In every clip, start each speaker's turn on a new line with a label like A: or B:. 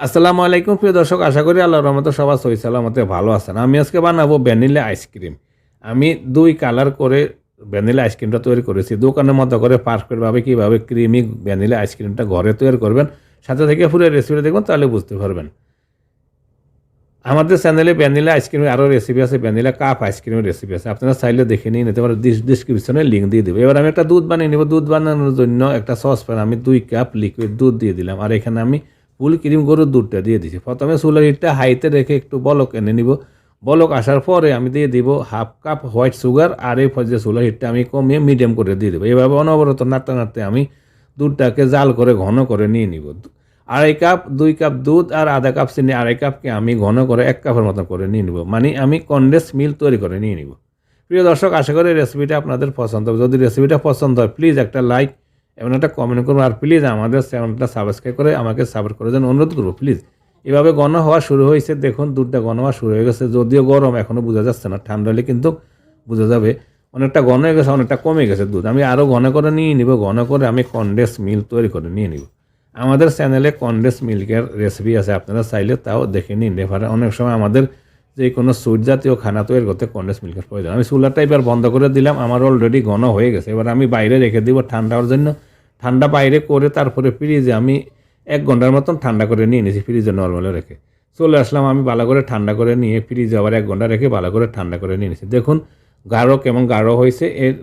A: আসসালামু আলাইকুম প্রিয় দর্শক, আশা করি আল্লাহর রহমতে সবাই সহি সালামতে ভালো আছেন। আমি আজকে বানাবো ভ্যানিলা আইসক্রিম। আমি 2 কালার করে ভ্যানিলা আইসক্রিমটা তৈরি করেছি। দোকানের মতো করে পারফেক্টভাবে কীভাবে ক্রিমি ভ্যানিলা আইসক্রিমটা ঘরে তৈরি করবেন, সাথে থেকে পুরো রেসিপিটা দেখবেন, তাহলে বুঝতে পারবেন। আমাদের চ্যানেলে ভ্যানিলা আইসক্রিমের আরও রেসিপি আছে, ভ্যানিলা কাপ আইসক্রিমের রেসিপি আছে, আপনারা চাইলে দেখে নিয়ে নিতে পারেন। ডিসক্রিপশনে লিঙ্ক দিয়ে দেবো। এবার আমি একটা দুধ বানিয়ে নেব। দুধ বানানোর জন্য একটা সসপ্যান আমি 2 কাপ লিকুইড দুধ দিয়ে দিলাম, আর এখানে আমি ফুল ক্রিম গরুর দুধটা দিয়ে দিচ্ছি। প্রথমে চুলার হিটটা হাইতে রেখে একটু বলক এনে নিব। বলক আসার পরে আমি দিয়ে দিব 1/2 কাপ হোয়াইট সুগার, আর এই পর্যায়ে চুলার হিটটা আমি কমিয়ে মিডিয়াম করে দিয়ে দেবো। এভাবে অনবরত নাড়তে নাড়তে আমি দুধটাকে জাল করে ঘন করে নিয়ে নিব। 2.5 কাপ 2 কাপ দুধ আর 1/2 কাপ চিনি, 2.5 কাপকে আমি ঘন করে 1 কাপের মতো করে নিয়ে নিব, মানে আমি কনডেন্স মিল্ক তৈরি করে নিয়ে নিব। প্রিয় দর্শক, আশা করি রেসিপিটা আপনাদের পছন্দ হবে। যদি রেসিপিটা পছন্দ হয় প্লিজ একটা লাইক এবং একটা কমেন্ট করুন, আর প্লিজ আমাদের চ্যানেলটা সাবস্ক্রাইব করে আমাকে সাপোর্ট করার জন্য অনুরোধ করবো প্লিজ। এভাবে ঘন হওয়া শুরু হয়েছে, দেখুন দুধটা ঘন হওয়া শুরু হয়ে গেছে। যদিও গরম এখনও বোঝা যাচ্ছে না, ঠান্ডা হলে কিন্তু বোঝা যাবে। অনেকটা ঘন হয়ে গেছে, অনেকটা কমে গেছে দুধ। আমি আরও ঘন করে নিয়ে নিব, ঘন করে আমি কনডেন্স মিল্ক তৈরি করে নিয়ে নিব। আমাদের চ্যানেলে কনডেন্স মিল্কের রেসিপি আছে, আপনারা চাইলে তাও দেখে নিতে পারেন। অনেক সময় আমাদের যে কোনো সুইট জাতীয় খানা তৈরি করতে কনডেন্স মিল্কের প্রয়োজন। আমি চুলাটা এবার বন্ধ করে দিলাম, আমার অলরেডি ঘন হয়ে গেছে। এবার আমি বাইরে রেখে দিব ঠান্ডা হওয়ার জন্য। ঠান্ডা বাইরে করে তারপরে ফ্রিজে আমি 1 ঘন্টার মতন ঠান্ডা করে নিয়ে নিয়েছি, ফ্রিজে নর্মালে রেখে চলে আসলাম। আমি ভালো করে ঠান্ডা করে নিয়ে ফ্রিজে আবার 1 ঘন্টা রেখে ভালো করে ঠান্ডা করে নিয়ে নিয়েছি। দেখুন গাঢ় কেমন গাঢ় হয়েছে, এর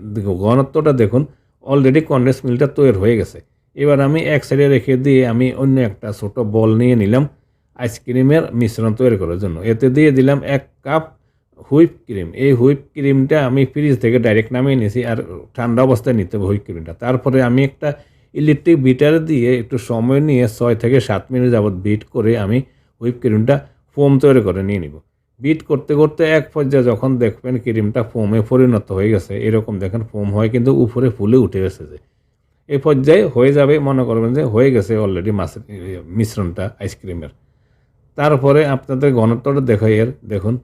A: ঘনত্বটা দেখুন। অলরেডি কনডেন্স মিল্কটা তৈরি হয়ে গেছে। এবার আমি এক সাইডে রেখে দিয়ে আমি অন্য একটা ছোট বল নিয়ে নিলাম আইসক্রিমের মিশ্রণ তৈরি করার জন্য। এতে দিয়ে দিলাম 1 কাপ হুইপ ক্রিম। এই হুইপ ক্রিমটা আমি ফ্রিজ থেকে ডাইরেক্ট নামিয়ে নিয়েছি, আর ঠান্ডা অবস্থায় নিতে হবে হুইপ ক্রিমটা। তারপরে আমি একটা ইলেকট্রিক বিটার দিয়ে একটু সময় নিয়ে 6 থেকে 7 মিনিট যাবত বিট করে আমি হুইপ ক্রিমটা ফোম তৈরি করে নিয়ে নিব। বিট করতে করতে এক পর্যায়ে যখন দেখবেন ক্রিমটা ফোমে পরিণত হয়ে গেছে, এরকম দেখেন ফোম হয় কিন্তু উপরে ফুলে উঠে গেছে, যে এই পর্যায়ে হয়ে যাবে, মনে করবেন যে হয়ে গেছে অলরেডি মাছের মিশ্রণটা আইসক্রিমের। তারপরে আপনাদের ঘনত্বটা দেখাই, এর দেখুন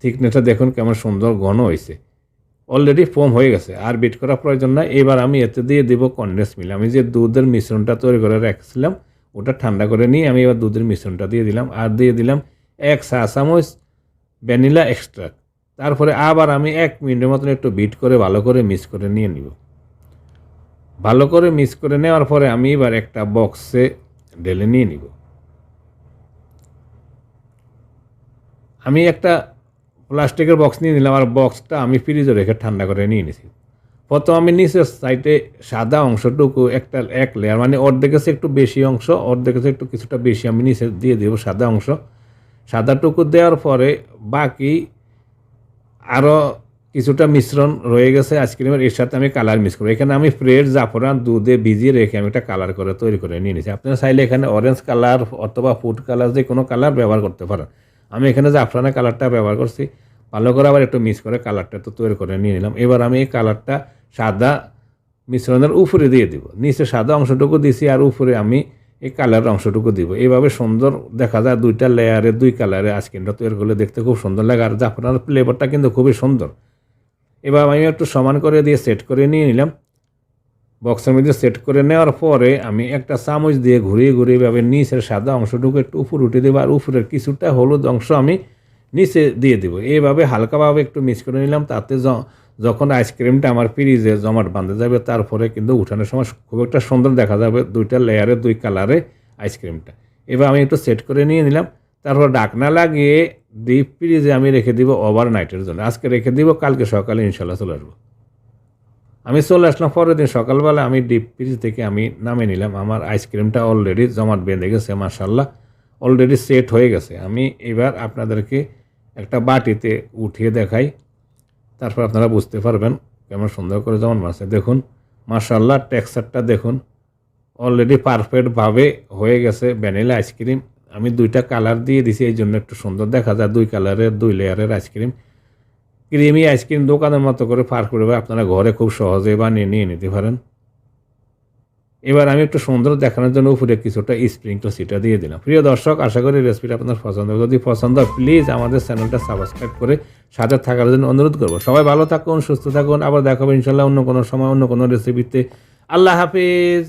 A: থিকনেসটা দেখুন কেমন সুন্দর ঘন হয়েছে, অলরেডি ফোম হয়ে গেছে, আর বিট করা প্রয়োজন না। এবার আমি এতে দিয়ে দিব কনডেন্স মিল্ক। আমি যে দুধের মিশ্রণটা তৈরি করে রেখেছিলাম ওটা ঠান্ডা করে নিয়ে আমি এবার দুধের মিশ্রণটা দিয়ে দিলাম, আর দিয়ে দিলাম 1 চা চামচ ভ্যানিলা এক্সট্রাক্ট। তারপরে আবার আমি 1 মিনিটের মতন একটু বিট করে ভালো করে মিক্স করে নিয়ে নিব। ভালো করে মিক্স করে নেওয়ার পরে আমি এবার একটা বক্সে ঢেলে নিয়ে নিব। আমি একটা প্লাস্টিকের বক্স নিয়ে নিলাম, আর বক্সটা আমি ফ্রিজে রেখে ঠান্ডা করে নিয়ে নিয়েছি। প্রথম আমি নিচের সাইডে সাদা অংশটুকু এক লেয়ার, মানে অর্ধেকের চেয়ে একটু বেশি অংশ, অর্ধেকের চেয়ে একটু কিছুটা বেশি আমি নিচে দিয়ে দেবো সাদা অংশ। সাদাটুকু দেওয়ার পরে বাকি আরও কিছুটা মিশ্রণ রয়ে গেছে আইসক্রিমের, এর সাথে আমি কালার মিক্স করবো। এখানে আমি ফ্রেশ জাফরান দুধে ভিজিয়ে রেখে আমি একটা কালার করে তৈরি করে নিয়ে নিয়েছি। আপনারা চাইলে এখানে অরেঞ্জ কালার অথবা ফুড কালার যে কোনো কালার ব্যবহার করতে পারেন। আমি এখানে জাফরানের কালারটা ব্যবহার করছি। ভালো করে আবার একটু মিক্স করে কালারটা তো তৈরি করে নিয়ে নিলাম। এবার আমি এই কালারটা সাদা মিশ্রণের উপরে দিয়ে দিব। নিচে সাদা অংশটুকু দিছি, আর উপরে আমি এই কালারের অংশটুকু দিব। এইভাবে সুন্দর দেখা যায়, 2টা লেয়ারে 2 কালারে আইসক্রিমটা তৈরি করলে দেখতে খুব সুন্দর লাগে, আর জাফরানের ফ্লেভারটা কিন্তু খুবই সুন্দর। এবার আমি একটু সমান করে দিয়ে সেট করে নিয়ে নিলাম। বক্সের মধ্যে সেট করে নেওয়ার পরে আমি একটা চামচ দিয়ে ঘুরিয়ে ঘুরিয়ে এভাবে নিচের সাদা অংশটুকু একটু উপরে উঠে দেবো, আর উপরের কিছুটা হলুদ অংশ আমি নিচে দিয়ে দেবো। এইভাবে হালকাভাবে একটু মিক্স করে নিলাম। তাতে যখন আইসক্রিমটা আমার ফ্রিজে জমাট বাঁধে যাবে, তারপরে কিন্তু উঠানোর সময় খুব একটা সুন্দর দেখা যাবে 2টা লেয়ারে 2 কালারে আইসক্রিমটা। এবার আমি একটু সেট করে নিয়ে নিলাম। তারপর ঢাকনা লাগিয়ে ডিপ ফ্রিজে আমি রেখে দিব ওভারনাইটের জন্য। আজকে রেখে দিব, কালকে সকালে ইনশাল্লাহ চলে আসবো। আমি চলে আসলাম পরের দিন সকালবেলা, আমি ডিপ ফ্রিজ থেকে আমি নামিয়ে নিলাম। আমার আইসক্রিমটা অলরেডি জমাট বেঁধে গেছে, মাশাআল্লাহ অলরেডি সেট হয়ে গেছে। আমি এবার আপনাদেরকে একটা বাটিতে উঠিয়ে দেখাই, তারপর আপনারা বুঝতে পারবেন কেমন সুন্দর করে জমাট বাঁধছে। দেখুন মাশাআল্লাহ টেক্সচারটা দেখুন, অলরেডি পারফেক্টভাবে হয়ে গেছে ভ্যানিলা আইসক্রিম। আমি 2টা কালার দিয়ে দিছি, এই জন্য একটু সুন্দর দেখা যায়, 2 কালারের 2 লেয়ারের আইসক্রিম। ক্রিমি আইসক্রিম দোকানের মতো করে পারফেক্টভাবে আপনারা ঘরে খুব সহজে বানিয়ে নিয়ে নিতে পারেন। এবার আমি একটু সুন্দর দেখানোর জন্য উপরে কিছুটা স্প্রিংকল সিটা দিয়ে দিলাম। প্রিয় দর্শক, আশা করি রেসিপিটা আপনার পছন্দ হবে। যদি পছন্দ হয় প্লিজ আমাদের চ্যানেলটা সাবস্ক্রাইব করে সাথে থাকার জন্য অনুরোধ করবো। সবাই ভালো থাকুন, সুস্থ থাকুন, আবার দেখাবো ইনশাল্লাহ অন্য কোনো সময় অন্য কোনো রেসিপিতে। আল্লাহ হাফিজ।